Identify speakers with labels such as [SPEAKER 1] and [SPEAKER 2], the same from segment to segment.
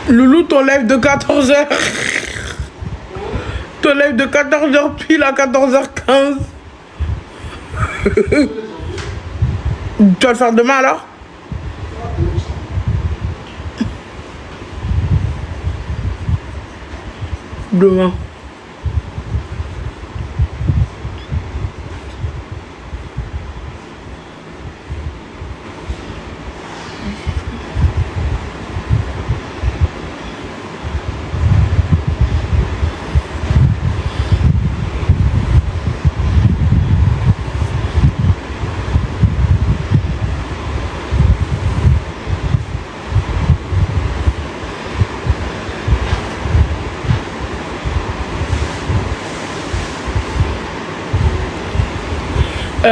[SPEAKER 1] Loulou, ton live de 14h. Ton live de 14h pile à 14h15. Tu vas le faire demain alors? Demain.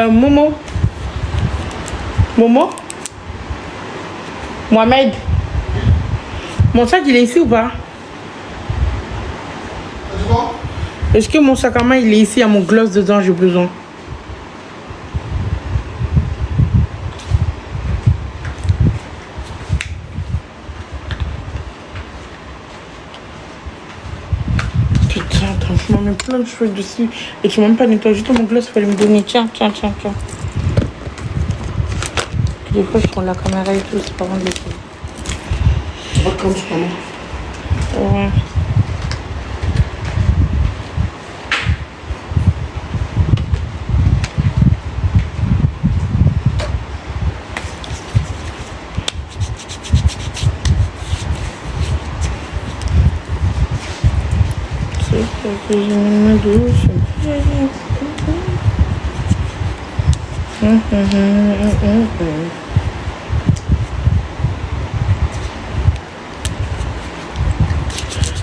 [SPEAKER 1] Momo. Momo. Mohamed. Mon sac, il est ici ou pas? Est-ce que mon sac à main, il est ici? Il y a mon gloss dedans, j'ai besoin. Putain, attends, je m'en mets plein de cheveux dessus. Et tu m'as même pas nettoyé. Juste mon gloss, il fallait me donner. Tiens, tiens, tiens, tiens. Des fois, je prends la caméra et tout, c'est pas vraiment de l'équipe.
[SPEAKER 2] Tu vas comme tu comment?
[SPEAKER 1] Ouais. C'est que j'ai mis ma douche.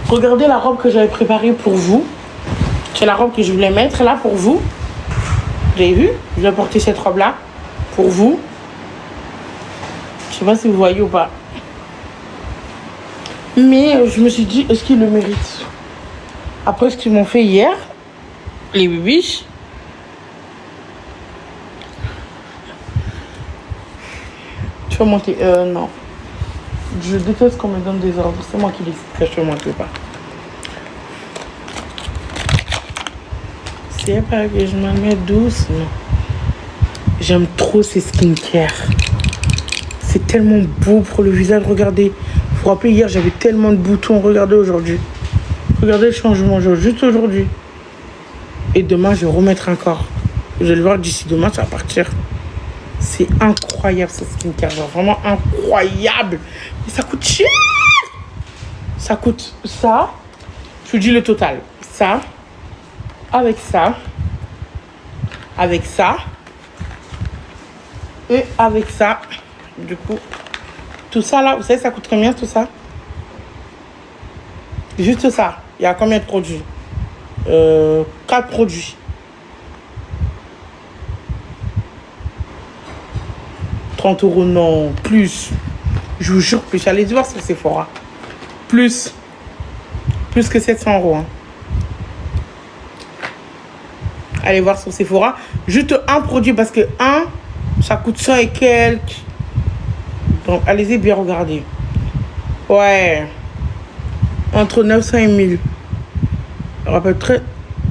[SPEAKER 1] Regardez la robe que j'avais préparée pour vous. C'est la robe que je voulais mettre là pour vous. Vous avez vu? Je vais porter cette robe là pour vous. Je sais pas si vous voyez ou pas. Mais je me suis dit, est-ce qu'il le mérite? Après ce qu'ils m'ont fait hier, les bibiches. Tu vas monter? Non. Je déteste qu'on me donne des ordres. C'est moi qui décide que je te monte ou pas. C'est pas que je m'en mets doucement. J'aime trop ces skincare. C'est tellement beau pour le visage. Regardez. Vous vous rappelez, hier, j'avais tellement de boutons. Regardez aujourd'hui. Regardez le changement. Juste aujourd'hui. Et demain, je vais remettre encore. Vous allez voir, d'ici demain, ça va partir. C'est incroyable, ce skincare. Genre, vraiment incroyable. Mais ça coûte cher. Ça coûte ça. Je vous dis le total. Ça. Avec ça. Avec ça. Et avec ça. Du coup, tout ça là, vous savez, ça coûte combien tout ça? Juste ça. Il y a combien de produits? 4 produits. 30 €, non, plus. Je vous jure, plus. Allez voir sur Sephora. Plus. Plus que 700 €. Hein. Allez voir sur Sephora. Juste un produit parce que un, ça coûte 100 et quelques. Donc, allez-y bien regarder. Ouais. Entre 900 et 1000. Je ne me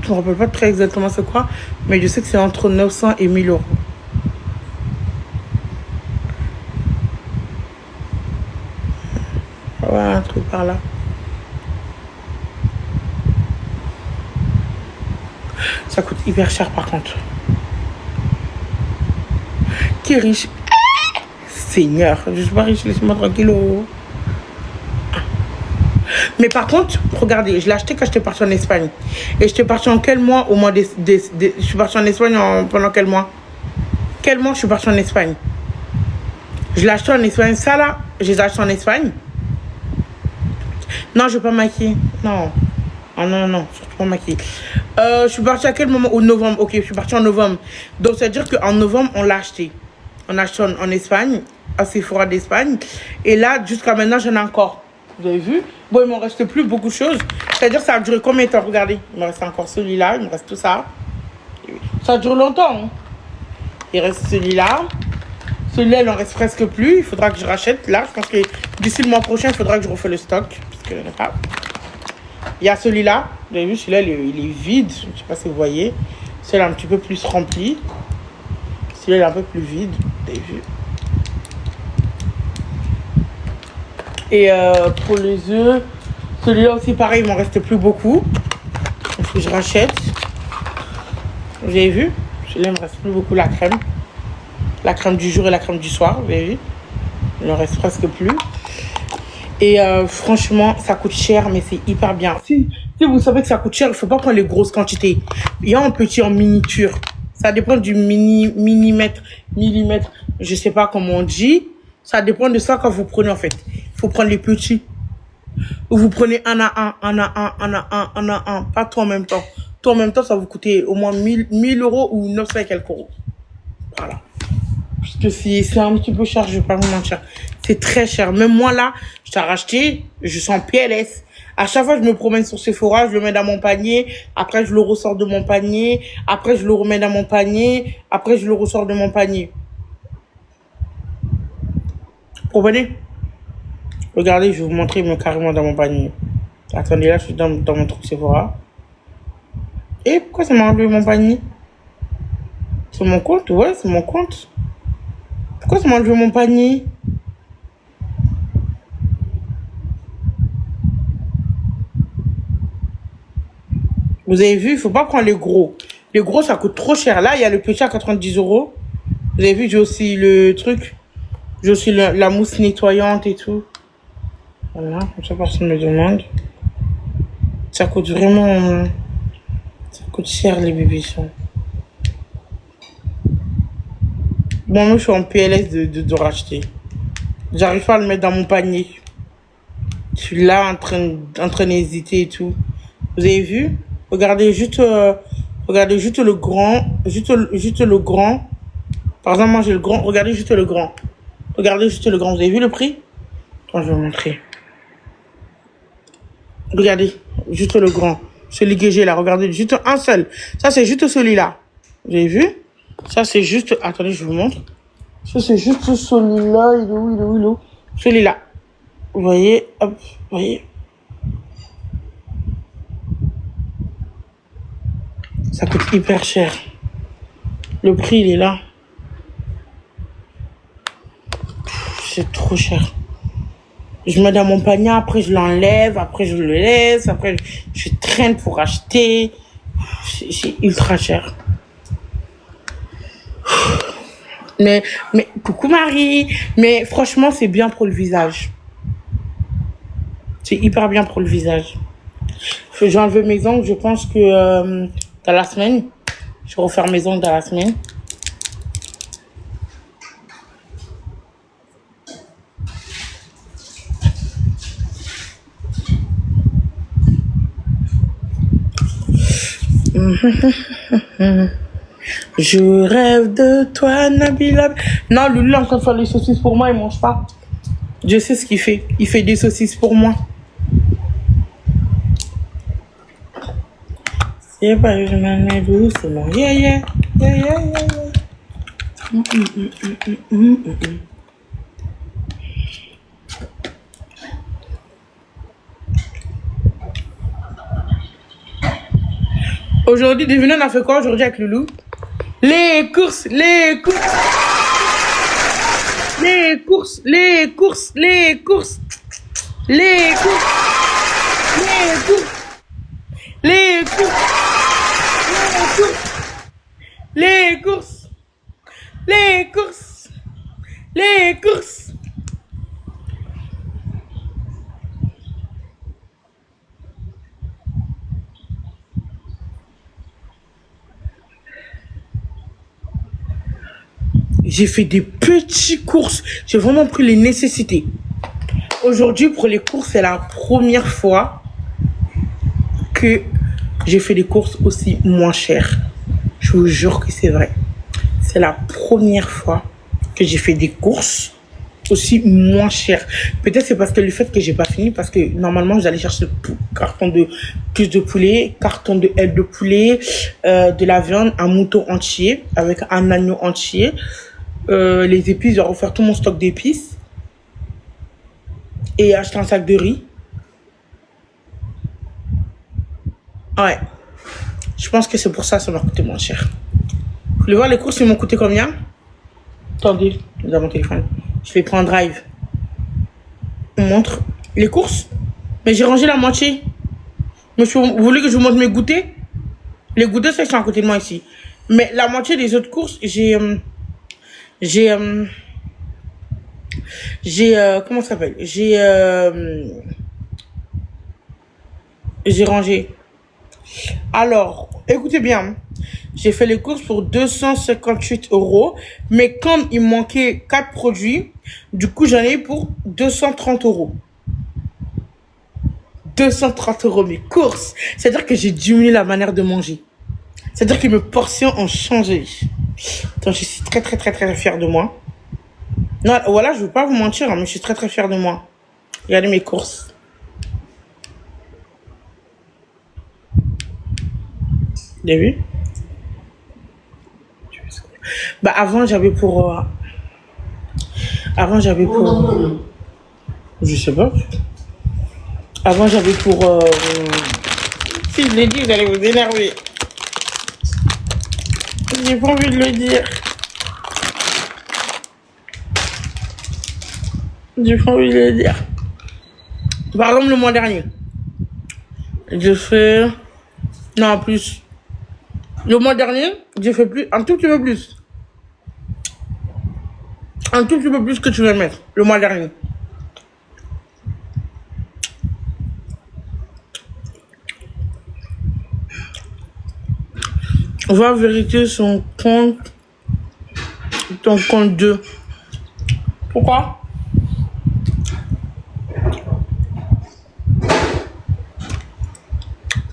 [SPEAKER 1] rappelle pas très exactement c'est quoi. Mais je sais que c'est entre 900 et 1000 €. Ouais, un truc par là. Ça coûte hyper cher par contre. Qui est riche? Seigneur, je suis pas riche, laisse-moi tranquille. Mais par contre, regardez, je l'ai acheté quand j'étais partie en Espagne. Et j'étais partie en quel mois? Au mois je suis partie en Espagne pendant quel mois? Quel mois je suis partie en Espagne? Je l'ai acheté en Espagne. Ça là, je les ai achetés en Espagne. Non, je vais pas maquiller. Non. Oh non, non, surtout pas maquiller. Je suis partie à quel moment? Au novembre. Ok, je suis partie en novembre. Donc, ça veut dire qu'en novembre, on l'a acheté. On l'a acheté en Espagne. à Sephora d'Espagne. Et là, jusqu'à maintenant, j'en ai encore. Vous avez vu? Bon, il m'en reste plus beaucoup de choses. C'est-à-dire, ça a duré combien de temps? Regardez, il me reste encore celui-là, il me reste tout ça. Ça dure longtemps. Hein. Il reste celui-là. Celui-là, il en reste presque plus. Il faudra que je rachète. Là, je pense que d'ici le mois prochain, il faudra que je refais le stock. Parce que je n'ai pas. Il y a celui-là. Vous avez vu, celui-là, il est vide. Je ne sais pas si vous voyez. Celui-là, un petit peu plus rempli. Celui-là, il est un peu plus vide. Vous avez vu. Et pour les œufs, celui-là aussi, pareil, il m'en reste plus beaucoup. Il faut que je rachète. Vous avez vu? Celui-là, il me reste plus beaucoup la crème. La crème du jour et la crème du soir, vous avez vu? Il en reste presque plus. Et franchement, ça coûte cher, mais c'est hyper bien. Si vous savez que ça coûte cher, il ne faut pas prendre les grosses quantités. Il y a un petit en miniature. Ça dépend du millimètre. Je ne sais pas comment on dit. Ça dépend de ça quand vous prenez, en fait. Il faut prendre les petits. Ou vous prenez un à un. Pas tout en même temps. Tout en même temps, ça va vous coûter au moins 1000 euros ou 900 et quelques euros. Voilà. Parce que c'est un petit peu cher, je vais pas vous mentir. C'est très cher. Même moi, là, je t'ai racheté, je suis en PLS. À chaque fois, je me promène sur Sephora, je le mets dans mon panier. Après, je le ressors de mon panier. Après, je le remets dans mon panier. Après, je le ressors de mon panier. Vous comprenez? Regardez, je vais vous montrer, mais carrément dans mon panier. Attendez, là, je suis dans mon truc Sephora. Et pourquoi ça m'a enlevé mon panier? C'est mon compte? Ouais, c'est mon compte. Pourquoi ça m'a enlevé mon panier? Vous avez vu, il ne faut pas prendre les gros. Les gros, ça coûte trop cher. Là, il y a le petit à 90 euros. Vous avez vu, j'ai aussi le truc. J'ai aussi la mousse nettoyante et tout. Voilà, comme ça, personne ne me demande. Ça coûte vraiment... Ça coûte cher, les bébés. Bon, moi, je suis en PLS de racheter. J'arrive pas à le mettre dans mon panier. Je suis là en train d'hésiter et tout. Vous avez vu? Regardez juste le grand. Juste le grand. Par exemple, moi, j'ai le grand. Regardez juste le grand. Regardez juste le grand. Vous avez vu le prix? Attends, je vais vous montrer. Regardez. Juste le grand. Celui que j'ai là. Regardez. Juste un seul. Ça, c'est juste celui-là. Vous avez vu? Ça, c'est juste... Attendez, je vous montre. Ça, c'est juste celui-là. Il est où? Celui-là. Vous voyez? Hop. Vous voyez? Ça coûte hyper cher. Le prix, il est là. C'est trop cher. Je mets dans mon panier, après je l'enlève, après je le laisse, après je traîne pour acheter. C'est ultra cher. Mais coucou Marie. Mais franchement, c'est bien pour le visage. C'est hyper bien pour le visage. J'ai enlevé mes ongles, je pense que dans la semaine. Je vais refaire mes ongles dans la semaine. Je rêve de toi, Nabila. Non, Loulou est en train de faire les saucisses pour moi, il mange pas. Je sais ce qu'il fait. Il fait des saucisses pour moi. C'est pas je m'en mets doucement. Yeah. Aujourd'hui, devinez, on a fait quoi aujourd'hui avec Loulou? Les courses. J'ai fait des petites courses. J'ai vraiment pris les nécessités. Aujourd'hui, pour les courses, c'est la première fois que j'ai fait des courses aussi moins chères. Je vous jure que c'est vrai. C'est la première fois que j'ai fait des courses aussi moins cher. Peut-être c'est parce que le fait que j'ai pas fini, parce que normalement j'allais chercher le carton de plus de poulet, carton de aile de poulet, de la viande, un mouton entier avec un agneau entier, les épices, j'ai refaire tout mon stock d'épices et acheter un sac de riz. Ouais, je pense que c'est pour ça que ça m'a coûté moins cher. Vous voulez voir les courses, ils m'ont coûté combien? Attendez, dans mon téléphone. Je les prends en drive. On montre les courses. Mais j'ai rangé la moitié. Monsieur, vous voulez que je vous montre mes goûters? Les goûters, ça, ils sont à côté de moi ici. Mais la moitié des autres courses, comment ça s'appelle? J'ai rangé. Alors, écoutez bien. J'ai fait les courses pour 258 €. Mais comme il manquait 4 produits, du coup, j'en ai pour 230 €. 230 € mes courses. C'est-à-dire que j'ai diminué la manière de manger. C'est-à-dire que mes portions ont changé. Donc, je suis très, très, très, très fière de moi. Non, voilà, je veux pas vous mentir, hein, mais je suis très, très fière de moi. Regardez mes courses. Vous avez vu? Bah, avant, j'avais pour... Je sais pas. Avant, j'avais pour... Si je l'ai dit, vous allez vous énerver. J'ai pas envie de le dire. J'ai pas envie de le dire. Par exemple, le mois dernier, j'ai fait... Non, plus. Le mois dernier, j'ai fait plus, un tout petit peu plus. Un tout petit peu plus que tu vas mettre, le mois dernier. On va vérifier son compte. Ton compte 2. Pourquoi?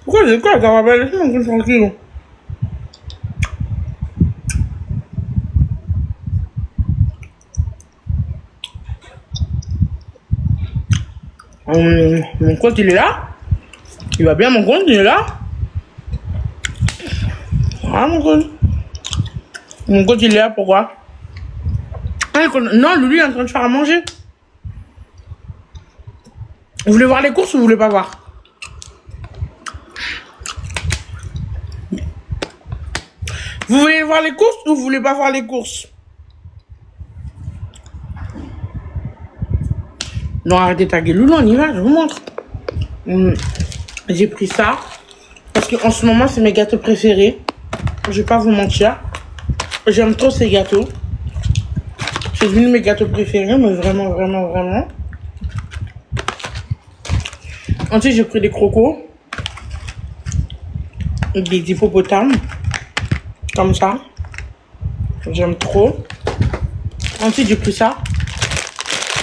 [SPEAKER 1] Pourquoi j'ai quoi? Ça va pas laisser mon compte tranquille. Mon compte il est là. Il va bien mon compte, il est là. Ah mon compte. Mon compte il est là, pourquoi? Non, lui est en train de faire à manger. Vous voulez voir les courses ou vous voulez pas voir? Vous voulez voir les courses ou vous voulez pas voir les courses? Non, arrêtez de taguer Loulou, on y va, je vous montre. J'ai pris ça. Parce qu'en ce moment, c'est mes gâteaux préférés. Je vais pas vous mentir. J'aime trop ces gâteaux. C'est devenu mes gâteaux préférés, mais vraiment, vraiment, vraiment. Ensuite, j'ai pris des crocos. Des hippopotames. Comme ça. J'aime trop. Ensuite, j'ai pris ça.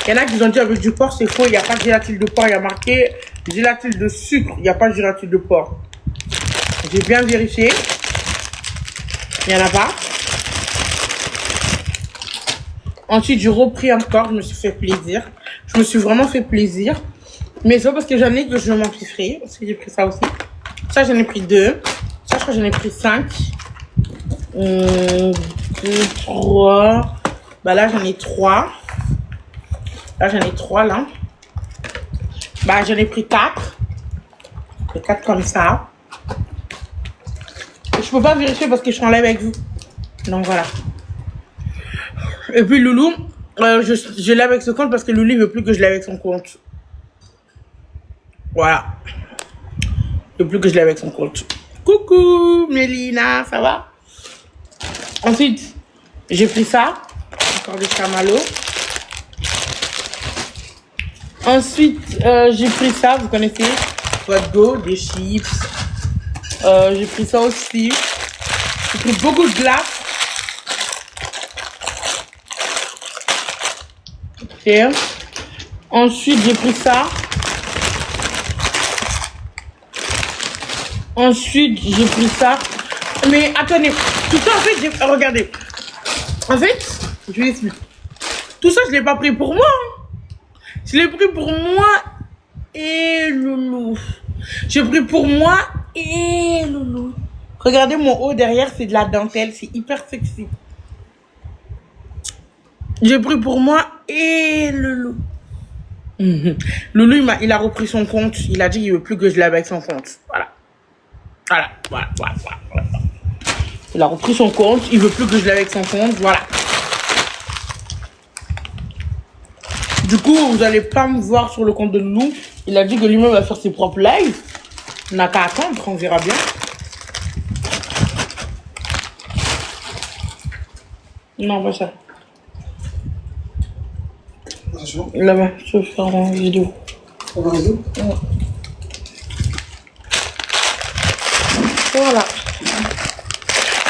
[SPEAKER 1] Il y en a qui ont dit avec du porc, c'est faux. Il n'y a pas de gélatine de porc. Il y a marqué gélatine de sucre. Il n'y a pas de gélatine de porc. J'ai bien vérifié. Il n'y en a pas. Ensuite, j'ai repris encore. Je me suis fait plaisir. Je me suis vraiment fait plaisir. Mais c'est pas parce que j'en ai que je m'empiffrerai. Parce que j'ai pris ça aussi. Ça, j'en ai pris 2. Ça, je crois que j'en ai pris 5. 2, 3. Bah là, j'en ai 3. Là, j'en ai 3, là. Bah, j'en ai pris 4. 4 comme ça. Je peux pas vérifier parce que je suis en live avec vous. Donc, voilà. Et puis, Loulou, je l'ai avec ce compte parce que Loulou, il veut plus que je l'ai avec son compte. Voilà. Il veut plus que je l'ai avec son compte. Coucou, Mélina, ça va? Ensuite, j'ai pris ça. Encore des chamallows. Ensuite, j'ai pris ça, vous connaissez, Go, des chips. J'ai pris ça aussi. J'ai pris beaucoup de glace. Ok. Ensuite, j'ai pris ça. Ensuite, j'ai pris ça. Mais attendez, tout ça, en fait, regardez. En fait, je vais expliquer. Tout ça, je l'ai pas pris pour moi. Je l'ai pris pour moi et Loulou. J'ai pris pour moi et Loulou. Regardez mon haut derrière, c'est de la dentelle. C'est hyper sexy. J'ai pris pour moi et Loulou. Loulou, il a repris son compte. Il a dit qu'il veut plus que je l'aie avec son compte. Voilà. Il a repris son compte. Il veut plus que je l'aie avec son compte. Voilà. Du coup, vous n'allez pas me voir sur le compte de Loulou. Il a dit que lui-même va faire ses propres lives. On n'a qu'à attendre, on verra bien. Non, pas ça. Là-bas, je vais faire en vidéo. Ouais. Voilà.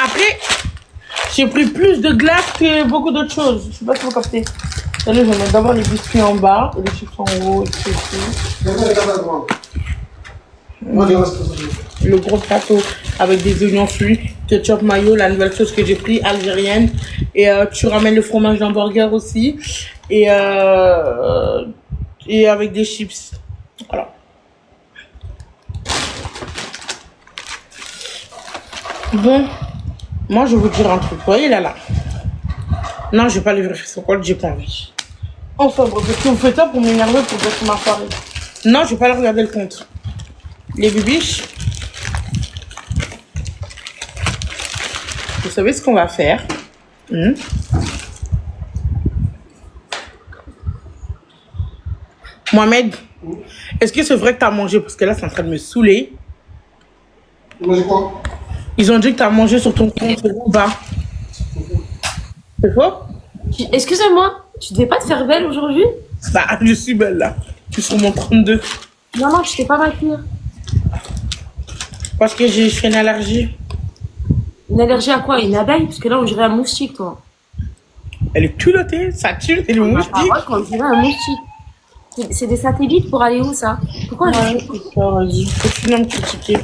[SPEAKER 1] Après, j'ai pris plus de glace que beaucoup d'autres choses. Je sais pas si vous captez. Allez, je vais mettre d'abord les biscuits en bas et les chips en haut. Le gros plateau avec des oignons frits, ketchup mayo, la nouvelle sauce que j'ai pris, algérienne. Et tu ramènes le fromage d'hamburger aussi. Et avec des chips. Voilà. Bon, moi je vais vous dire un truc. Vous voyez là. Non, je vais pas les vérifier son compte, j'ai pas envie. Enfin, parce que vous faites ça pour m'énerver pour gâcher ma soirée. Non, je vais pas leur regarder le compte. Les bibiches. Vous savez ce qu'on va faire? Mohamed, est-ce que c'est vrai que tu as mangé? Parce que là, c'est en train de me saouler.
[SPEAKER 2] Mangé quoi?
[SPEAKER 1] Ils ont dit que tu as mangé sur ton compte bas. C'est faux?
[SPEAKER 3] Excusez-moi, tu devais pas te faire belle aujourd'hui?
[SPEAKER 1] Bah, je suis belle là. Je suis sur mon 32.
[SPEAKER 3] Non, tu t'es pas maquillée.
[SPEAKER 1] Parce que j'ai fait une allergie.
[SPEAKER 3] Une allergie à quoi? Une abeille? Parce que là, on dirait un moustique, toi.
[SPEAKER 1] Elle est culottée, ça tue, c'est le moustique.
[SPEAKER 3] Ah ouais, quand on dirait un moustique. C'est des satellites pour aller où, ça? Pourquoi
[SPEAKER 1] Vas-y, continue à me critiquer.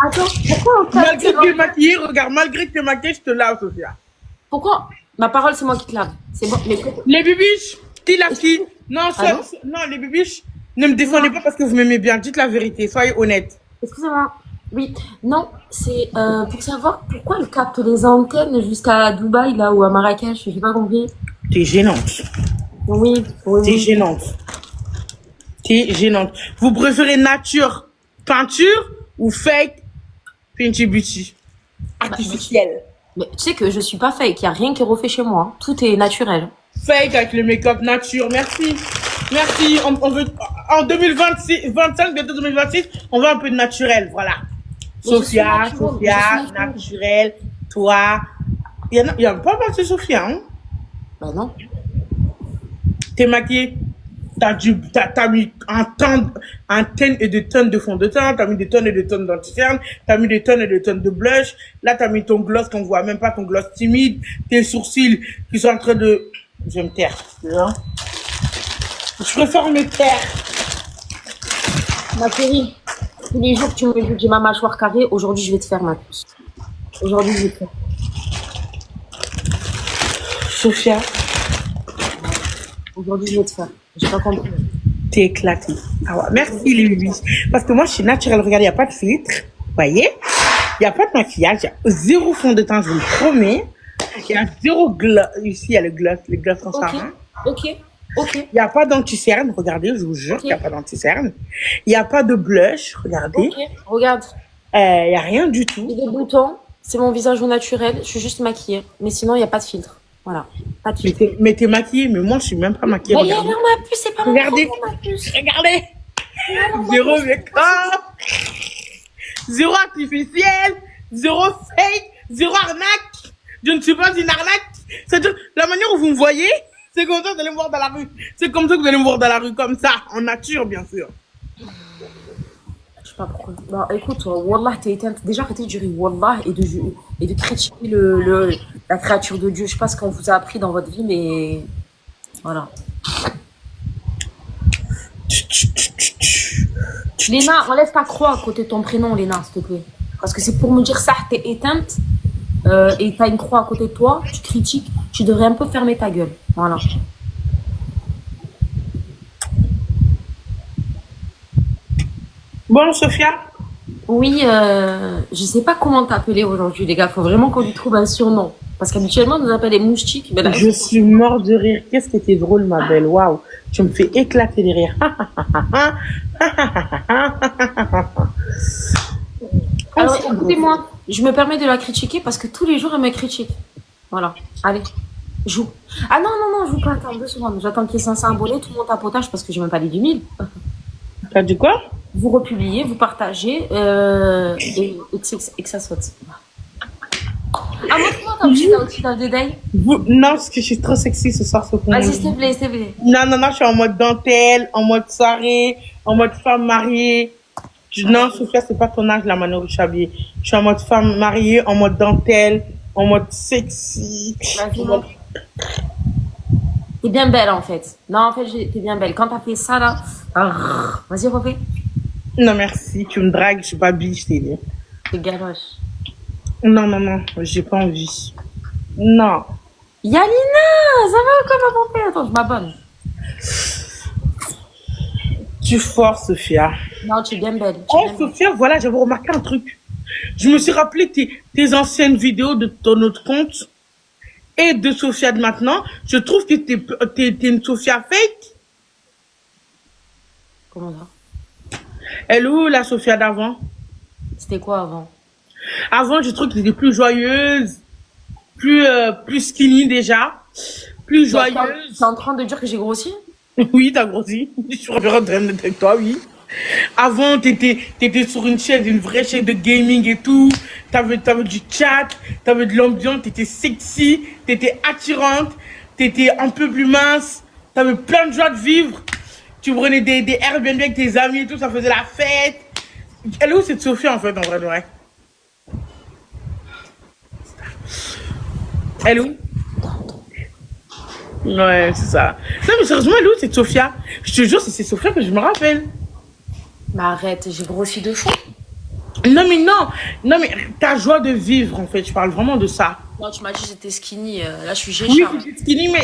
[SPEAKER 3] Attends, pourquoi on tape?
[SPEAKER 1] Malgré que tu es maquillée, regarde, malgré que tu es maquillée, je te lave, Sophia.
[SPEAKER 3] Pourquoi? Ma parole, c'est moi qui te lave. C'est bon, mais...
[SPEAKER 1] Les bibiches, dis la fille. Non, non, les bibiches, ne me défendez pas parce que vous m'aimez bien. Dites la vérité, soyez honnête.
[SPEAKER 3] Excusez-moi. Oui, non, c'est pour savoir pourquoi elle capte les antennes jusqu'à Dubaï, là, ou à Marrakech, j'ai pas compris.
[SPEAKER 1] T'es gênante.
[SPEAKER 3] Oui.
[SPEAKER 1] T'es gênante. T'es gênante. Vous préférez nature, peinture ou fake, Pinty Beauty? Artificiel.
[SPEAKER 3] Mais tu sais que je suis pas fake, y a rien qui est refait chez moi. Tout est naturel.
[SPEAKER 1] Fake avec le make-up nature, merci. Merci, on veut, en 2026, 25, bientôt 2026, on veut un peu de naturel, voilà. Sophia, naturel, toi. Il y a pas mal de Sophia, hein?
[SPEAKER 3] Bah non.
[SPEAKER 1] T'es maquillée, t'as mis un tonne et des tonnes de fond de teint, t'as mis des tonnes et des tonnes d'anti-cerne, t'as mis des tonnes et des tonnes de blush, là t'as mis ton gloss qu'on voit même pas, ton gloss timide, tes sourcils qui sont en train de... Je vais me taire, hein? Je préfère me taire.
[SPEAKER 3] Ma chérie, tous les jours que tu me dis que j'ai ma mâchoire carrée, aujourd'hui je vais te faire ma puce. Aujourd'hui je vais te faire.
[SPEAKER 1] Sophia.
[SPEAKER 3] Aujourd'hui je vais te faire. J'ai pas compris.
[SPEAKER 1] T'es éclatée. Ah ouais. Merci les bébés. Parce que moi je suis naturelle. Regardez, il n'y a pas de filtre. Vous voyez? Il n'y a pas de maquillage. Il y a zéro fond de teint, je vous le promets. Il y a zéro gloss. Ici, il y a le gloss transparent.
[SPEAKER 3] Ok.
[SPEAKER 1] Il n'y a pas d'anti-cerne. Regardez, je vous jure qu'il n'y a pas d'anti-cerne. Il n'y a pas de blush. Regardez.
[SPEAKER 3] Ok, regarde.
[SPEAKER 1] Il n'y a rien du tout.
[SPEAKER 3] J'ai des boutons. C'est mon visage au naturel. Je suis juste maquillée. Mais sinon, il n'y a pas de filtre. Voilà. Pas de filtre.
[SPEAKER 1] Mais t'es maquillée. Mais moi, je suis même pas maquillée.
[SPEAKER 3] Mais non, ma puce, c'est pas
[SPEAKER 1] regardez.
[SPEAKER 3] ma puce.
[SPEAKER 1] Regardez. Zéro make-up. Zéro artificiel. Zéro fake. Zéro arnaque. Je ne suis pas une arnaque. C'est-à-dire, la manière où vous me voyez, c'est comme ça que vous allez me voir dans la rue. C'est comme ça que vous allez me voir dans la rue, comme ça, en nature, bien sûr.
[SPEAKER 3] Je sais pas pourquoi. Bah, écoute, Wallah, t'es éteinte. Déjà, arrêtez de jurer Wallah et de critiquer la créature de Dieu. Je sais pas ce qu'on vous a appris dans votre vie, mais voilà. Léna, enlève ta croix à côté de ton prénom, Léna, s'il te plaît. Parce que c'est pour me dire ça, t'es éteinte et t'as une croix à côté de toi, tu critiques, tu devrais un peu fermer ta gueule. Voilà.
[SPEAKER 1] Bon, Sophia,
[SPEAKER 3] Oui, je sais pas comment t'appeler aujourd'hui, les gars. Faut vraiment qu'on lui trouve un surnom. Parce qu'habituellement, on nous appelle les moustiques. Mais là,
[SPEAKER 1] je suis mort de rire. Qu'est-ce que t'es drôle, ma belle. Waouh, tu me fais éclater de rire.
[SPEAKER 3] alors, écoutez-moi, je me permets de la critiquer parce que tous les jours, elle me critique. Voilà. Allez, joue. Ah non, non, non, joue pas. Attends 2 secondes. J'attends qu'il y ait 500 abonnés, tout le monde tapotage parce que j'ai même pas les 10 000.
[SPEAKER 1] T'as dit quoi?
[SPEAKER 3] Vous republiez, vous partagez et que ça saute. Ah, montre-moi ton petit outfit dans le détail.
[SPEAKER 1] Non, parce que je suis trop sexy ce soir.
[SPEAKER 3] Vas-y, s'il te plaît, s'il te plaît.
[SPEAKER 1] Non, non, non, je suis en mode dentelle, en mode soirée, en mode femme mariée. Non, Sophia, c'est pas ton âge, la manière où je suis habillée. Je suis en mode femme mariée, en mode dentelle, en mode sexy.
[SPEAKER 3] Vas-y, montre. T'es bien belle, en fait. Non, en fait, t'es bien belle. Quand t'as fait ça, là... Vas-y, refais.
[SPEAKER 1] Non, merci, tu me dragues, je suis pas biche, t'es dit.
[SPEAKER 3] T'es galoche.
[SPEAKER 1] Non, non, non, j'ai pas envie. Non.
[SPEAKER 3] Yalina, ça va ou quoi, ma pompée? Attends, je m'abonne.
[SPEAKER 1] Tu forces, Sophia.
[SPEAKER 3] Non, tu es bien belle.
[SPEAKER 1] Oh, Sophia, voilà, j'avais remarqué un truc. Je me suis rappelé tes anciennes vidéos de ton autre compte et de Sophia de maintenant. Je trouve que t'es une Sophia fake.
[SPEAKER 3] Comment ça?
[SPEAKER 1] Elle est où, la Sophia d'avant?
[SPEAKER 3] C'était quoi avant?
[SPEAKER 1] Avant, je trouve que t'étais plus joyeuse, plus skinny déjà, plus joyeuse.
[SPEAKER 3] T'es en train de dire que j'ai grossi?
[SPEAKER 1] Oui, t'as grossi. Je suis en train d'être avec toi, oui. Avant, t'étais sur une chaîne, une vraie chaîne de gaming et tout. T'avais du chat, t'avais de l'ambiance, t'étais sexy, t'étais attirante, t'étais un peu plus mince, t'avais plein de joie de vivre. Tu prenais des Airbnb avec tes amis et tout, ça faisait la fête. Elle est où cette Sophie en fait, en vrai de vrai? Elle est où? Ouais, c'est ça. Non, mais sérieusement, elle est où cette Sophia? Je te jure, c'est Sophia que je me rappelle.
[SPEAKER 3] Mais arrête, j'ai grossi de fou.
[SPEAKER 1] Non, mais non. Non, mais ta joie de vivre, en fait, je parle vraiment de ça.
[SPEAKER 3] Non, tu m'as dit que j'étais skinny. Là, je suis
[SPEAKER 1] Oui,
[SPEAKER 3] Géchard.
[SPEAKER 1] t'es skinny, mais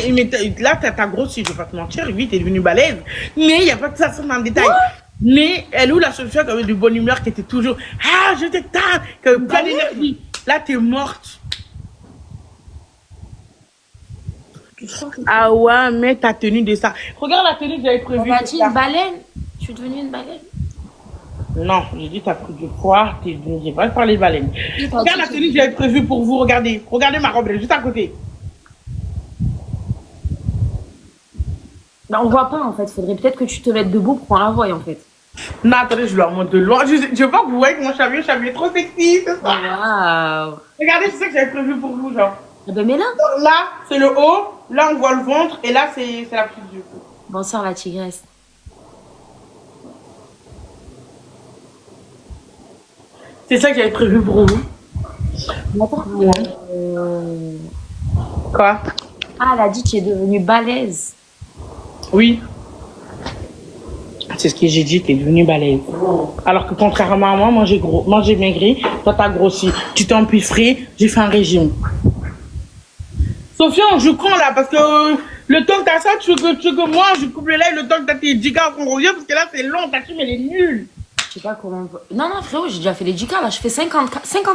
[SPEAKER 1] là, t'as grossi, je vais pas te mentir. Oui, t'es devenue balèze. Mais il n'y a pas que ça dans le détail. Mais elle est où la Sophia qui avait de bonne humeur, qui était toujours, ah, je t'aime, qui avait plein d'énergie. Là, t'es morte. Ah ouais, mais ta tenue de ça. Regarde la tenue que j'avais prévue.
[SPEAKER 3] On m'a dit une baleine. Je suis devenue une baleine.
[SPEAKER 1] Non, j'ai dit t'as pris du poids, j'ai pas parlé de baleine. Regarde la tenue que j'avais prévue pour vous, regardez. Regardez ma robe, elle est juste à côté.
[SPEAKER 3] Ben, on voit pas en fait. Faudrait peut-être que tu te mettes debout pour qu'on la voie en fait.
[SPEAKER 1] Non, attendez, je leur montre de loin. Je veux pas que vous voyez que mon chameau est trop sexy, c'est ça.
[SPEAKER 3] Waouh.
[SPEAKER 1] Regardez, c'est ça que j'avais prévu pour vous, genre.
[SPEAKER 3] Eh ben, mais là.
[SPEAKER 1] Là, c'est le haut, là, on voit le ventre, et là, c'est la petite du coup.
[SPEAKER 3] Bonsoir la tigresse.
[SPEAKER 1] C'est ça que j'avais prévu pour vous.
[SPEAKER 3] Attends.
[SPEAKER 1] Quoi?
[SPEAKER 3] Ah, elle a dit que tu es devenue balèze.
[SPEAKER 1] Oui. C'est ce que j'ai dit, t'es devenue balèze. Alors que contrairement à moi, moi j'ai maigri, toi t'as grossi. Tu t'es empiffré, j'ai fait un régime. Sophia, on joue quand là? Parce que le temps que t'as ça, tu veux que moi je coupe le live, le temps que t'as tes 10 qu'on revient, parce que là c'est long, ta team elle est nulle.
[SPEAKER 3] Je sais pas comment. Non, non, frérot, j'ai déjà fait les 10K. Là, je fais 50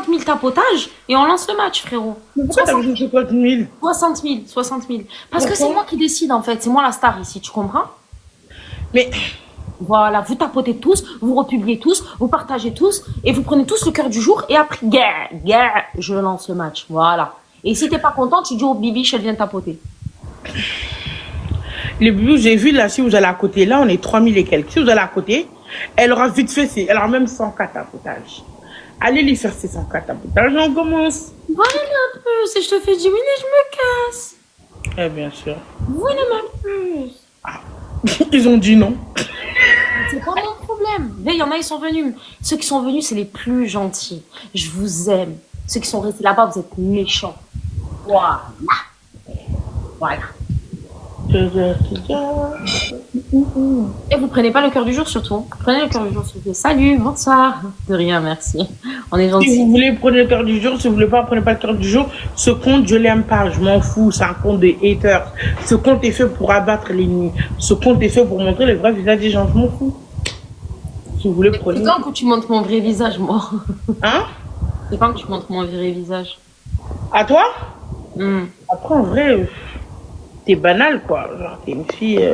[SPEAKER 3] 000 tapotages et on lance le match, frérot.
[SPEAKER 1] Mais pourquoi t'as fait 50 000?
[SPEAKER 3] 60 000, 60 000. Parce que c'est moi qui décide en fait. C'est moi la star ici, tu comprends?
[SPEAKER 1] Mais.
[SPEAKER 3] Voilà, vous tapotez tous, vous republiez tous, vous partagez tous et vous prenez tous le cœur du jour et après, je lance le match. Voilà. Et si t'es pas content, tu dis au Bibi, elle vient tapoter.
[SPEAKER 1] Les bibous, j'ai vu là, si vous allez à côté, là on est 3000 et quelques. Si vous allez à côté, elle aura vite fait, elle aura même 104 tapotages. Allez lui faire ses 104 tapotages, on commence.
[SPEAKER 3] Voilà un peu, si je te fais dire oui, je me casse.
[SPEAKER 1] Eh bien sûr.
[SPEAKER 3] Voilà ma puce.
[SPEAKER 1] Ah. Ils ont dit non.
[SPEAKER 3] C'est pas mon problème. Il y en a, ils sont venus. Ceux qui sont venus, c'est les plus gentils. Je vous aime. Ceux qui sont restés là-bas, vous êtes méchants. Voilà. Voilà. Et vous prenez pas le cœur du jour surtout. Prenez le cœur du jour s'il vous plaît. Salut, bonsoir. De rien, merci. On est gentils.
[SPEAKER 1] Si vous voulez, prenez le cœur du jour. Si vous voulez pas, prenez pas le cœur du jour. Ce compte, je l'aime pas. Je m'en fous. C'est un compte de haters. Ce compte est fait pour abattre l'ennemi. Ce compte est fait pour montrer le vrai visage des gens. Je m'en fous. Si vous voulez,
[SPEAKER 3] C'est
[SPEAKER 1] prenez.
[SPEAKER 3] quand que tu montres mon vrai visage, moi.
[SPEAKER 1] Hein?
[SPEAKER 3] C'est quand que tu montres mon vrai visage.
[SPEAKER 1] À toi?
[SPEAKER 3] Hmm.
[SPEAKER 1] Après, en vrai, t'es banal, quoi. Genre, t'es une fille,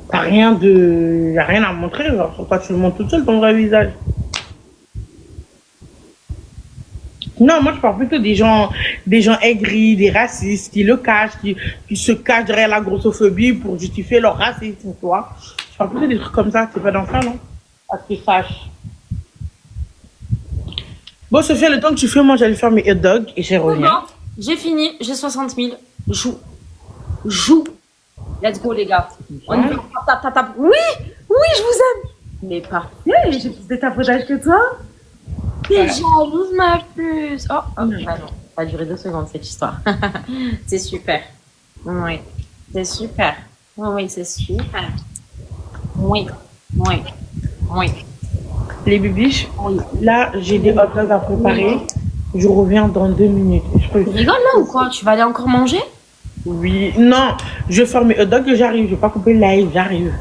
[SPEAKER 1] t'as rien de... y a rien à montrer. Genre, pourquoi tu le montres toute seule, ton vrai visage? Non, moi, je parle plutôt des gens aigris, des racistes, qui le cachent, qui se cachent derrière la grossophobie pour justifier leur racisme, tu vois. Je parle plutôt des trucs comme ça. C'est pas dans ça, non? À ce que je sache. Bon, Sophia, le temps que tu fais, moi, j'allais faire mes hot dogs et je
[SPEAKER 3] C'est
[SPEAKER 1] reviens.
[SPEAKER 3] bon. J'ai fini, j'ai 60 000. Joue. Joue. Let's go, les gars. On y va. Tap, tap, tap. Oui, oui, je vous aime. Mais parfait, j'ai plus de taponnage que toi. T'es jalouse, ma puce. Oh, ah non. Ça a duré 2 secondes, cette histoire. C'est super. Oui, c'est super. Oui, c'est super. Oui, oui, oui.
[SPEAKER 1] Les bibiches,
[SPEAKER 3] Oui.
[SPEAKER 1] là, j'ai des hot dogs à préparer. Je reviens dans 2 minutes.
[SPEAKER 3] Tu rigoles là ou quoi? Tu vas aller encore manger?
[SPEAKER 1] Oui, non, je vais faire mes hot dogs et j'arrive. Je vais pas couper le live, j'arrive.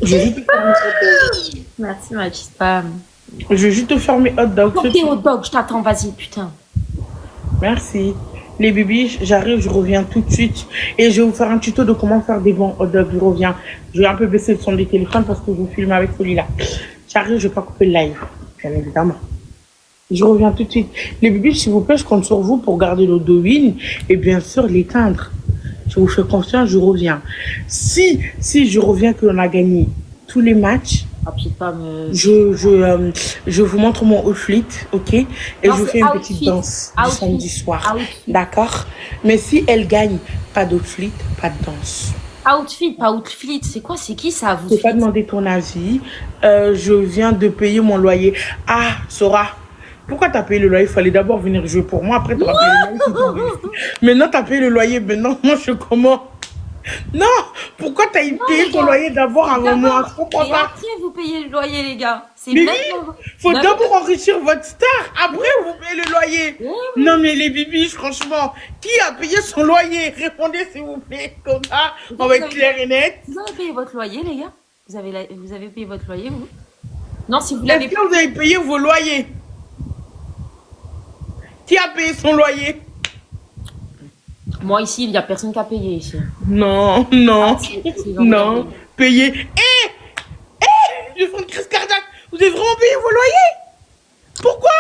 [SPEAKER 1] Je vais juste te faire mes hot dogs.
[SPEAKER 3] Merci, ma petite femme.
[SPEAKER 1] Je vais juste te faire mes hot dogs.
[SPEAKER 3] Pour tes hot dogs, je t'attends, vas-y, putain.
[SPEAKER 1] Merci. Les bibiches, j'arrive, je reviens tout de suite. Et je vais vous faire un tuto de comment faire des bons hot dogs. Je reviens. Je vais un peu baisser le son des téléphones parce que je filme avec celui-là. J'arrive, je vais pas couper le live, bien évidemment. Je reviens tout de suite. Les bibiches, s'il vous plaît, je compte sur vous pour garder l'Odowin et bien sûr l'éteindre. Je vous fais confiance, je reviens. Si je reviens que l'on a gagné tous les matchs,
[SPEAKER 3] Ma petite femme.
[SPEAKER 1] je vous montre mon outfit, ok? Et
[SPEAKER 3] Non,
[SPEAKER 1] je vous
[SPEAKER 3] c'est
[SPEAKER 1] fais une
[SPEAKER 3] outfit.
[SPEAKER 1] petite danse du
[SPEAKER 3] Outfit.
[SPEAKER 1] samedi soir.
[SPEAKER 3] Outfit.
[SPEAKER 1] D'accord? Mais si elle gagne, pas d'outfit, pas de danse.
[SPEAKER 3] Outfit, pas outfit. C'est quoi? C'est qui ça?
[SPEAKER 1] Je ne pas demander ton avis. Je viens de payer mon loyer. Ah, Sora, pourquoi t'as payé le loyer? Il fallait d'abord venir jouer pour moi. Après, tu auras payé le loyer. Maintenant, t'as payé le loyer. Maintenant, moi, je comment? Non, pourquoi t'as payé ton loyer d'abord avant moi? Je comprends
[SPEAKER 3] Et
[SPEAKER 1] pas.
[SPEAKER 3] après, vous payez le loyer, les gars. C'est
[SPEAKER 1] Mais oui,
[SPEAKER 3] maintenant.
[SPEAKER 1] faut
[SPEAKER 3] Bah
[SPEAKER 1] d'abord enrichir votre star. Après, vous payez le loyer.
[SPEAKER 3] Oui.
[SPEAKER 1] Non, mais les bibis, franchement, qui a payé son loyer? Répondez, s'il vous plaît, comme ça, on va être clair et net.
[SPEAKER 3] Vous avez payé votre loyer, les gars? Vous avez payé votre loyer, vous? Non, si vous
[SPEAKER 1] Est-ce
[SPEAKER 3] l'avez
[SPEAKER 1] que vous avez payé vos loyers? Qui a payé son loyer?
[SPEAKER 3] Moi, ici, il n'y a personne qui a payé, ici.
[SPEAKER 1] Non, non,
[SPEAKER 3] C'est
[SPEAKER 1] non. Payez. Je fais une crise cardiaque. Vous avez vraiment payé vos loyers? Pourquoi?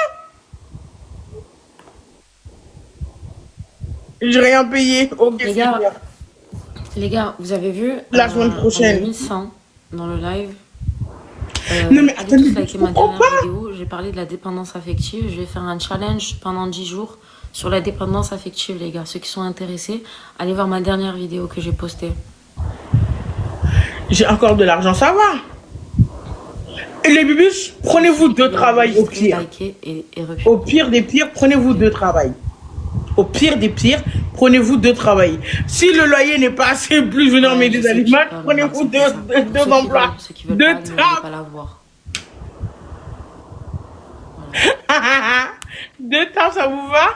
[SPEAKER 1] J'ai rien payé. Ok,
[SPEAKER 3] Les
[SPEAKER 1] c'est
[SPEAKER 3] gars,
[SPEAKER 1] bien.
[SPEAKER 3] Les gars, vous avez vu
[SPEAKER 1] La semaine prochaine.
[SPEAKER 3] On a mis 100 dans le live.
[SPEAKER 1] Non, mais
[SPEAKER 3] allez
[SPEAKER 1] attendez,
[SPEAKER 3] tous liker
[SPEAKER 1] je
[SPEAKER 3] ma
[SPEAKER 1] comprends
[SPEAKER 3] dernière
[SPEAKER 1] pas.
[SPEAKER 3] vidéo. J'ai parlé de la dépendance affective. Je vais faire un challenge pendant 10 jours sur la dépendance affective, les gars. Ceux qui sont intéressés, allez voir ma dernière vidéo que j'ai postée.
[SPEAKER 1] J'ai encore de l'argent, ça va. Et les bibis, prenez-vous 2 travails au pire.
[SPEAKER 3] Liker et
[SPEAKER 1] Au pire des pires, prenez-vous 2 travails. Au pire des pires, prenez-vous 2 travails. Si le loyer n'est pas assez plus venir m'aider des aliments, prenez-vous 2 emplois.
[SPEAKER 3] Ceux qui veulent
[SPEAKER 1] 2
[SPEAKER 3] pas, ils ne
[SPEAKER 1] travaux.
[SPEAKER 3] veulent pas la voir.
[SPEAKER 1] 2 temps, ça vous va?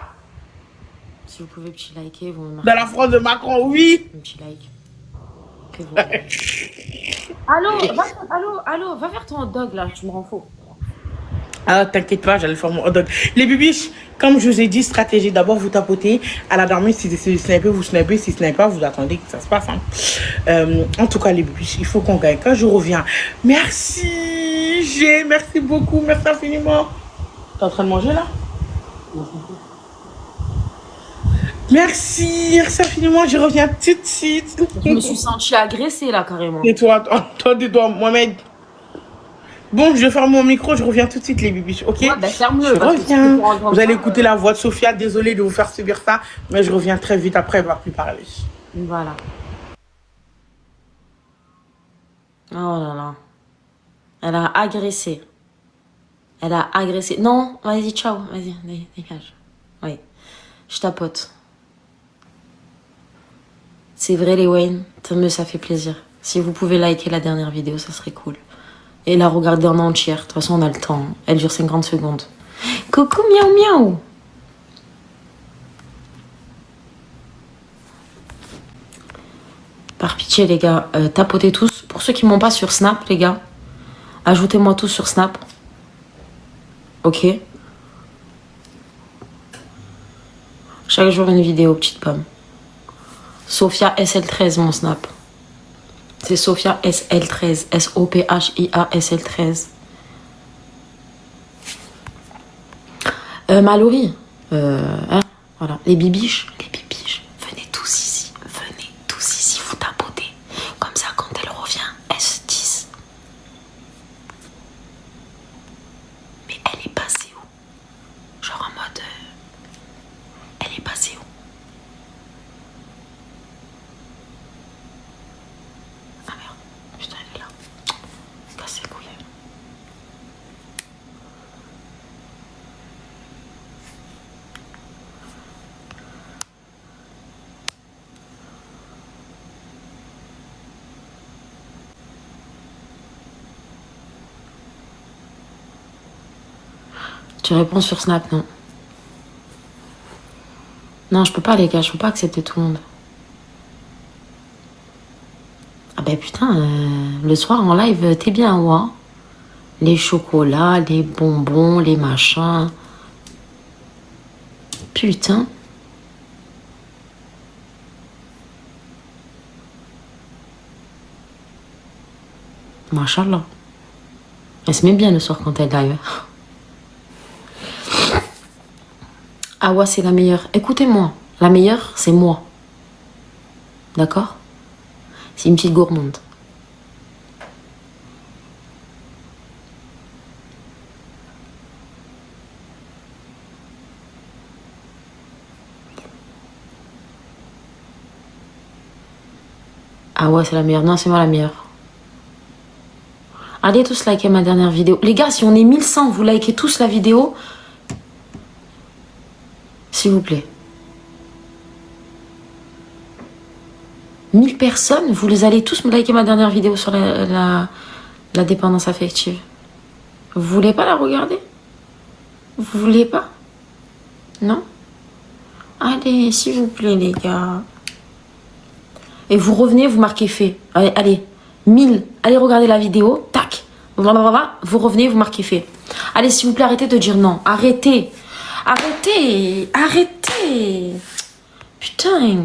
[SPEAKER 3] Si vous pouvez petit liker, vous me marquez
[SPEAKER 1] Dans la France de Macron, oui.
[SPEAKER 3] un petit like. Que vous- Allô, va faire ton hot dog là, tu me rends faux.
[SPEAKER 1] Ah, t'inquiète pas, j'allais faire mon hot dog. Les bibiches, comme je vous ai dit, stratégie. D'abord, vous tapotez. À la dormir, si c'est de sniper, vous snipez. Si sniper, vous attendez que ça se passe. Hein. En tout cas, les bibiches, il faut qu'on gagne. Quand je reviens, merci, merci beaucoup, merci infiniment. T'es en train de manger là? Merci infiniment, je reviens tout de suite.
[SPEAKER 3] Je me suis sentie agressée là carrément.
[SPEAKER 1] Et toi, tais-toi, Mohamed. Bon, je ferme mon micro, je reviens tout de suite, les bibiches, ok?
[SPEAKER 3] Ouais, bah ferme-le.
[SPEAKER 1] Je
[SPEAKER 3] parce que
[SPEAKER 1] reviens.
[SPEAKER 3] si tu rentres dans
[SPEAKER 1] Vous
[SPEAKER 3] le
[SPEAKER 1] allez
[SPEAKER 3] train,
[SPEAKER 1] écouter la voix de Sophia. Désolée de vous faire subir ça, mais je reviens très vite après, elle va plus parler.
[SPEAKER 3] Voilà. Oh là là. Elle a agressé. Elle a agressé. Non, vas-y, ciao. Vas-y, dégage. Oui. Je tapote. C'est vrai, les Wayne. Tant mieux, ça fait plaisir. Si vous pouvez liker la dernière vidéo, ça serait cool. Et la regarder en entière. De toute façon, on a le temps. Elle dure 50 secondes. Coucou, miaou miaou. Par pitié, les gars, tapotez tous. Pour ceux qui m'ont pas sur Snap, les gars, ajoutez-moi tous sur Snap. Ok. Chaque jour une vidéo, petite pomme. Sophia SL13, mon Snap. C'est Sophia SL13. Sophia SL13. Mallory. Hein, voilà. Les bibiches. Les bibiches. Venez tous ici. Venez tous ici, vous tapotez. Comme ça, quand elle revient, elle se disent. Mais elle est passée où? Genre en mode. Elle est passée où? Ah merde. Putain, elle est là. Casse les couilles. Tu réponds sur Snap, non? Non, je peux pas, les gars, je peux pas accepter tout le monde. Ah ben putain, le soir en live, t'es bien, ouais. Les chocolats, les bonbons, les machins. Putain. Machallah. Elle se met bien le soir quand elle live. Ah ouais, c'est la meilleure. Écoutez-moi, la meilleure, c'est moi. D'accord? C'est une petite gourmande. Ah ouais, c'est la meilleure. Non, c'est moi la meilleure. Allez tous liker ma dernière vidéo. Les gars, si on est 1100, vous likez tous la vidéo. S'il vous plaît. 1000 personnes, vous les allez tous me liker ma dernière vidéo sur la dépendance affective. Vous voulez pas la regarder? Vous voulez pas? Non? Allez, s'il vous plaît, les gars. Et vous revenez, vous marquez fait. Allez, allez. 1000. Allez regarder la vidéo. Tac. Vous revenez, vous marquez fait. Allez, s'il vous plaît, arrêtez de dire non. Arrêtez. Arrêtez. Arrêtez. Putain.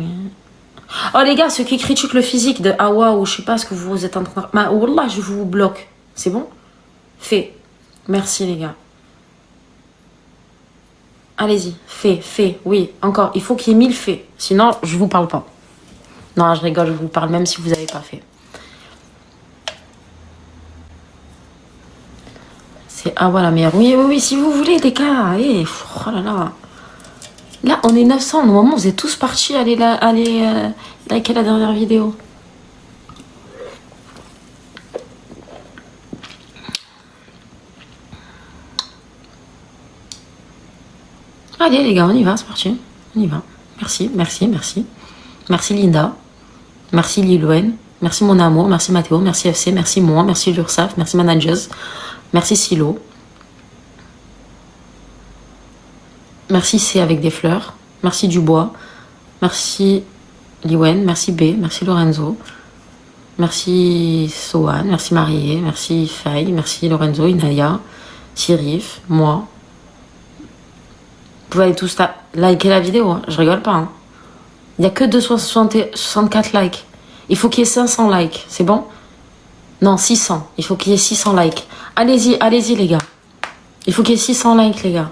[SPEAKER 3] Oh les gars, ceux qui critiquent le physique de Awa ou je sais pas ce que vous êtes en train de... Wallah, je vous bloque. C'est bon? Fait. Merci les gars. Allez-y. Fait. Oui, encore. Il faut qu'il y ait 1000 faits. Sinon, je vous parle pas. Non, je rigole, je vous parle même si vous n'avez pas fait. C'est Awa la meilleure. Oui, si vous voulez, les gars. Allez, oh là là. Là, on est 900. Normalement, vous êtes tous partis aller liker la dernière vidéo. Allez, les gars, on y va, c'est parti. On y va. Merci. Merci, Linda. Merci, Lilouen. Merci, mon amour. Merci, Mathéo. Merci, FC. Merci, moi. Merci, l'URSAF. Merci, Managers. Merci, Silo. Merci C avec des fleurs. Merci Dubois. Merci Liwen. Merci B. Merci Lorenzo. Merci Sohan. Merci Marié. Merci Faye. Merci Lorenzo. Inaya. Sirif. Moi. Vous pouvez aller tous liker la vidéo. Hein. Je rigole pas. Hein. Il n'y a que 264 likes. Il faut qu'il y ait 500 likes. C'est bon? Non, 600. Il faut qu'il y ait 600 likes. Allez-y les gars. Il faut qu'il y ait 600 likes les gars.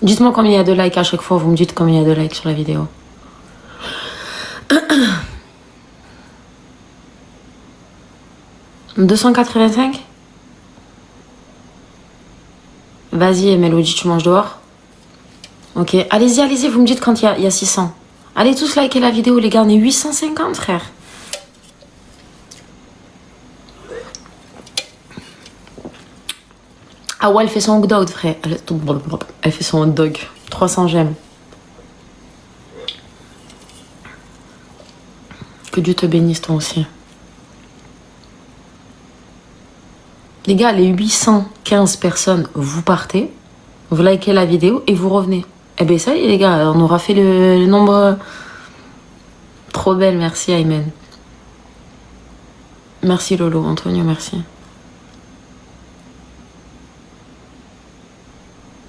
[SPEAKER 3] Dites-moi combien il y a de likes à chaque fois. Vous me dites combien il y a de likes sur la vidéo. « 285 » Vas-y, Mélodie, tu manges dehors. Ok, allez-y, vous me dites quand il y a 600. Allez tous liker la vidéo, les gars, on est 850, frère. Ah ouais, elle fait son hot dog, frère. Elle fait son hot dog. 300 j'aime. Que Dieu te bénisse, toi aussi. Les gars, les 815 personnes, vous partez, vous likez la vidéo et vous revenez. Eh ben ça y est les gars, on aura fait le nombre... Trop belle, merci Aymen. Merci Lolo, Antonio, merci.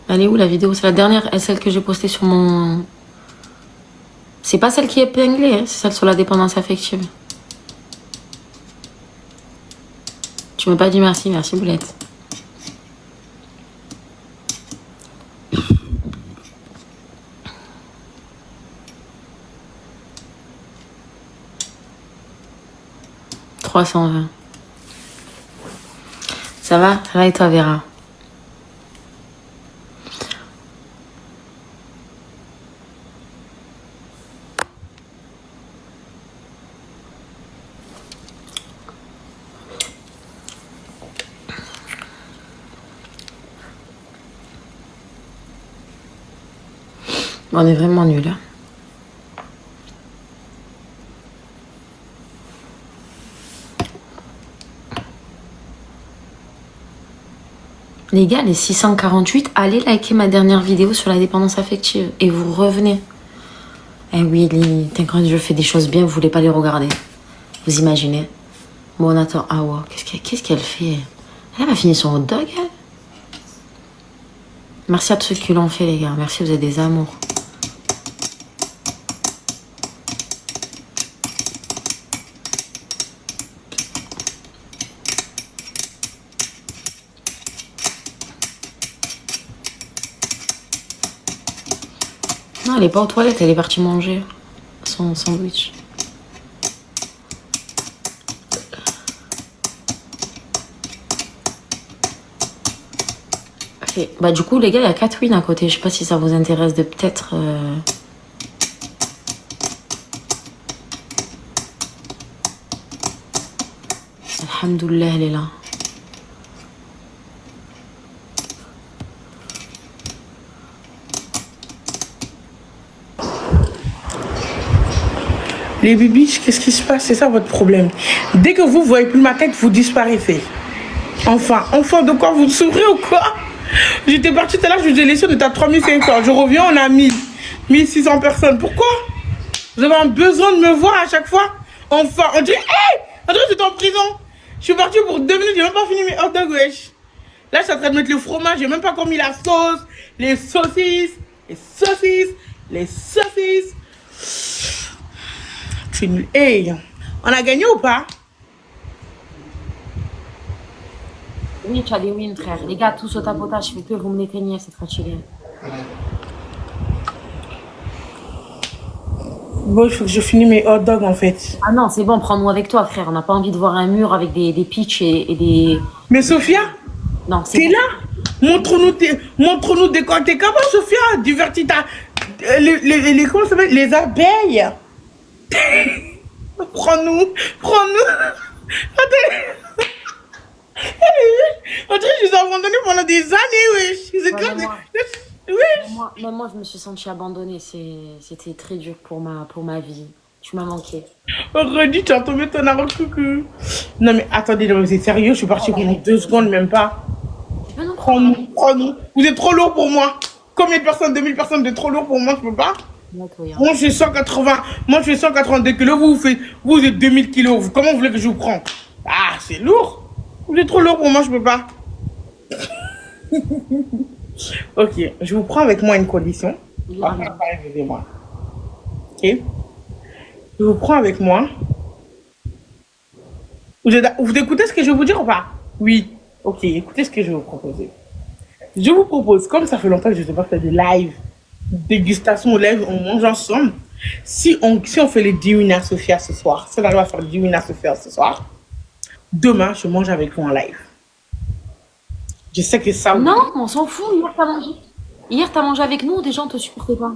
[SPEAKER 3] Elle est où la vidéo? C'est la dernière, celle que j'ai postée sur mon... C'est pas celle qui est épinglée, hein, c'est celle sur la dépendance affective. Tu m'as pas dit merci, merci Boulette. « 320. Ça va? Ça va et toi, Vera? On est vraiment nuls. Hein. Les gars, les 648, allez liker ma dernière vidéo sur la dépendance affective et vous revenez. Eh oui, quand je fais des choses bien, vous voulez pas les regarder. Vous imaginez? Bon, on attend. Ah ouais, qu'est-ce qu'elle fait? Elle va finir son hot dog, elle. Merci à tous ceux qui l'ont fait, les gars. Merci, vous êtes des amours. Non, elle est pas aux toilettes, elle est partie manger son sandwich. Ok, bah du coup les gars, il y a 4 wins à côté. Je sais pas si ça vous intéresse de peut-être... Alhamdoulilah, elle est là.
[SPEAKER 1] Les bibiches, qu'est-ce qui se passe? C'est ça votre problème. Dès que vous voyez plus ma tête, vous disparaissez. Enfin, de quoi? Vous sourez ou quoi? J'étais partie tout à l'heure, je vous ai laissé, on était à 3500. Je reviens, on a 1600 personnes. Pourquoi? Vous avez un besoin de me voir à chaque fois? Enfin, on dirait, hey! On dirait que j'étais en prison. Je suis partie pour 2 minutes, j'ai même pas fini mes hot dogs, wesh. Là, je suis en train de mettre le fromage, j'ai même pas encore mis la sauce, les saucisses. Hey, on a gagné ou pas?
[SPEAKER 3] Oui, tu as des wins, frère. Les gars, tous au tapotage, s'il vous plaît, vous me l'éteignez, c'est fatigué.
[SPEAKER 1] Bon, il faut que je finisse mes hot dogs en fait.
[SPEAKER 3] Ah non, c'est bon, prends-nous avec toi, frère. On n'a pas envie de voir un mur avec des pitchs et des...
[SPEAKER 1] Mais Sophia,
[SPEAKER 3] non,
[SPEAKER 1] t'es là? Montre-nous de quoi t'es capable, Sophia. Divertis ta... comment ça s'appelle? Les abeilles. Prends-nous. Attends. On dirait que je les ai abandonnés pendant des années, wesh. C'est comme des...
[SPEAKER 3] Moi, je me suis sentie abandonnée. C'était très dur pour ma vie. Tu m'as manqué.
[SPEAKER 1] Redis, tu as tombé ton arbre coucou. Non, mais attendez, vous êtes sérieux? Je suis partie pendant 2 secondes, même pas. Prends-nous. Vous êtes trop lourd pour moi. Combien de personnes? 2000 personnes, vous êtes trop lourd pour moi, je peux pas. Moi, je fais 180. Moi, je fais 182 kilos. Vous êtes 2000 kilos. Comment vous voulez que je vous prenne? Ah, c'est lourd. Vous êtes trop lourd pour moi, je peux pas. Ok, je vous prends avec moi une condition. Excusez-moi. Ok. Je vous prends avec moi. Vous écoutez ce que je vais vous dire ou pas? Oui. Ok, écoutez ce que je vais vous proposer. Je vous propose, comme ça fait longtemps que je ne sais pas faire de live, dégustation au live, on mange ensemble. Si on fait les 10 wins à Sophia ce soir, si on arrive à faire 10 wins à Sophia ce soir, demain, je mange avec vous en live. Je sais que ça...
[SPEAKER 3] Non, on s'en fout. Hier, t'as mangé avec nous, des gens te supportaient pas.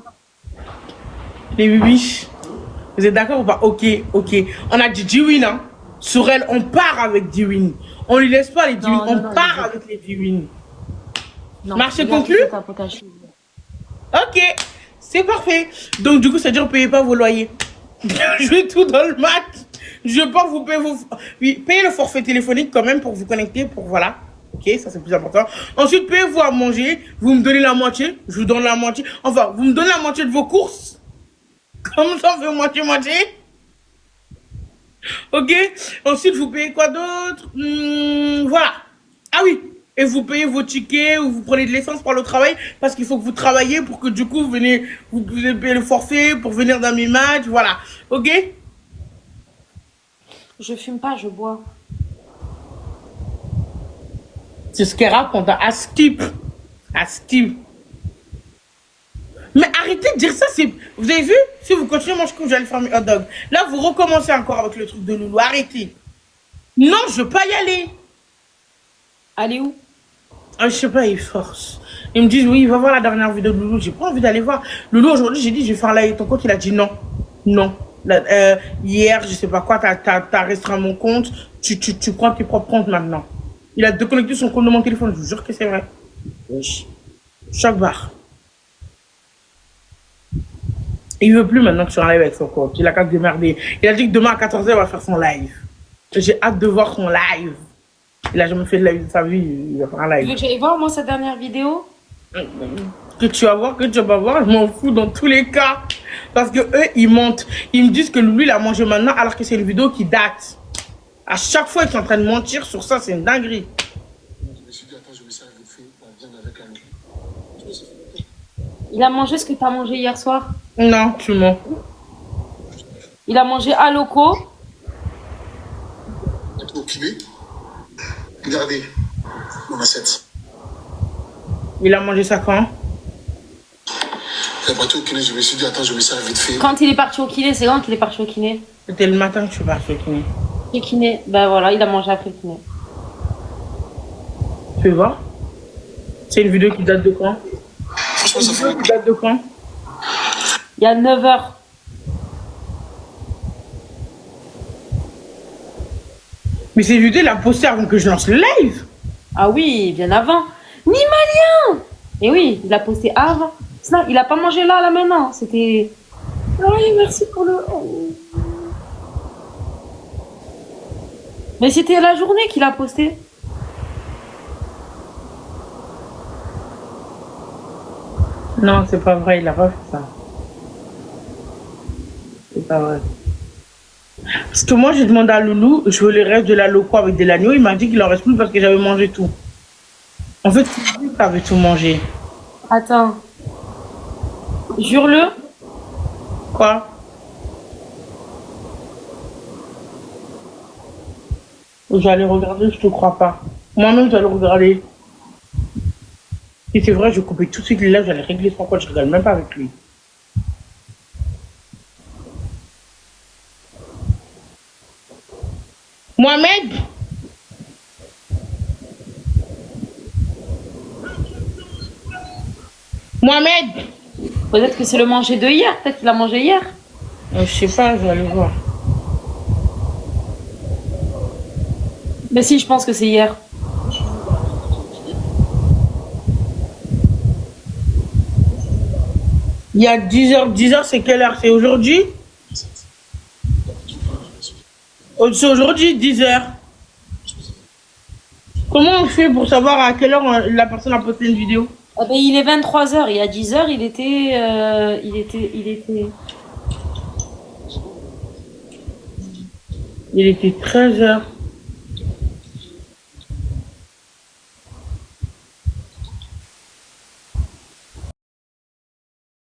[SPEAKER 1] Les bibiches, vous êtes d'accord ou pas? Ok. On a dit 10 wins, hein. Sur elle, on part avec 10 wins. On lui laisse pas les 10 wins, on part avec les 10 wins. Marché conclu? Ok, c'est parfait. Donc du coup, ça veut dire que vous ne payez pas vos loyers. Je vais tout dans le mat. Je vais pas vous payer vos... Oui, payez le forfait téléphonique quand même pour vous connecter, pour voilà. Ok, ça c'est plus important. Ensuite, payez-vous à manger. Vous me donnez la moitié. Je vous donne la moitié. Enfin, vous me donnez la moitié de vos courses. Comme ça, on fait moitié-moitié. Ok. Ensuite, vous payez quoi d'autre? Voilà. Ah oui. Et vous payez vos tickets ou vous prenez de l'essence pour le travail parce qu'il faut que vous travaillez pour que du coup vous venez, vous payez le forfait pour venir dans mes matchs. Voilà. Ok.
[SPEAKER 3] Je fume pas, je bois.
[SPEAKER 1] C'est ce qu'elle raconte à Skip. À Skip. Mais arrêtez de dire ça, c'est... Vous avez vu? Si vous continuez à manger comme j'allais faire mes hot dogs. Là, vous recommencez encore avec le truc de Loulou. Arrêtez. Non, je veux pas y aller.
[SPEAKER 3] Allez où?
[SPEAKER 1] Ah, je sais pas, ils forcent. Ils me disent, oui, va voir la dernière vidéo de Loulou. J'ai pas envie d'aller voir. Loulou, aujourd'hui, j'ai dit, je vais faire live ton compte. Il a dit non. Non. Hier, je sais pas quoi, t'as restreint mon compte. Tu prends tes propres comptes maintenant. Il a déconnecté son compte de mon téléphone. Je vous jure que c'est vrai. Wesh. Choc barre. Il veut plus maintenant que je sois en live avec son compte. Il a qu'à se démerder. Il a dit que demain à 14h, il va faire son live. J'ai hâte de voir son live. Il a jamais fait de live de sa vie. Il va faire un live.
[SPEAKER 3] Tu veux que j'aille voir, moi, sa dernière vidéo?
[SPEAKER 1] Que tu vas voir, que tu vas pas voir, je m'en fous dans tous les cas. Parce que eux, ils mentent. Ils me disent que lui, il a mangé maintenant alors que c'est une vidéo qui date. À chaque fois, ils sont en train de mentir sur ça, c'est une dinguerie.
[SPEAKER 2] Je me suis dit, attends, je vais servir vite fait la viande avec la nuit.
[SPEAKER 3] Il a mangé ce que tu as mangé hier soir?
[SPEAKER 1] Non, tu mens.
[SPEAKER 3] Il a mangé à loco.
[SPEAKER 2] Au kiné. Regardez mon assiette.
[SPEAKER 1] Il a mangé ça quand?
[SPEAKER 2] Il a parti au kiné, je me suis dit, attends, je vais servir vite fait.
[SPEAKER 3] Quand il est parti au kiné, c'est quand qu'il est parti au kiné?
[SPEAKER 1] C'était le matin que je suis partie au kiné.
[SPEAKER 3] Le kiné, ben voilà, il a mangé après le kiné.
[SPEAKER 1] Tu veux voir? C'est une vidéo qui date de quand?
[SPEAKER 2] Franchement, ça
[SPEAKER 1] Une vidéo
[SPEAKER 2] fait.
[SPEAKER 1] qui date de quand?
[SPEAKER 3] Il y a 9 heures.
[SPEAKER 1] Mais cette vidéo, il a posté avant que je lance le live.
[SPEAKER 3] Ah oui, bien avant. Ni malien. Et oui, il a posté avant. Sinon, il a pas mangé là maintenant. C'était... Oui, merci pour le... Mais c'était la journée qu'il a posté.
[SPEAKER 1] Non, c'est pas vrai, il a pas fait ça. C'est pas vrai. Parce que moi, j'ai demandé à Loulou, je veux les restes de la loco avec de l'agneau. Il m'a dit qu'il en reste plus parce que j'avais mangé tout. En fait, c'est lui qui avait tout mangé.
[SPEAKER 3] Attends. Jure-le.
[SPEAKER 1] Quoi? J'allais regarder, je te crois pas. Moi-même, j'allais regarder. Si c'est vrai, je coupais tout de suite les lèvres, j'allais régler son compte, je regarde même pas avec lui. Mohamed! Mohamed!
[SPEAKER 3] Peut-être que c'est le manger de hier. Peut-être qu'il a mangé hier.
[SPEAKER 1] Je sais pas, je vais aller voir.
[SPEAKER 3] Mais si, je pense que c'est hier.
[SPEAKER 1] Il y a 10h, 10h, c'est quelle heure? C'est aujourd'hui? C'est aujourd'hui, 10h. Comment on fait pour savoir à quelle heure la personne a posté une vidéo?
[SPEAKER 3] Ah ben, il est 23 heures. Il y a 10 heures, il était...
[SPEAKER 1] Il était 13h.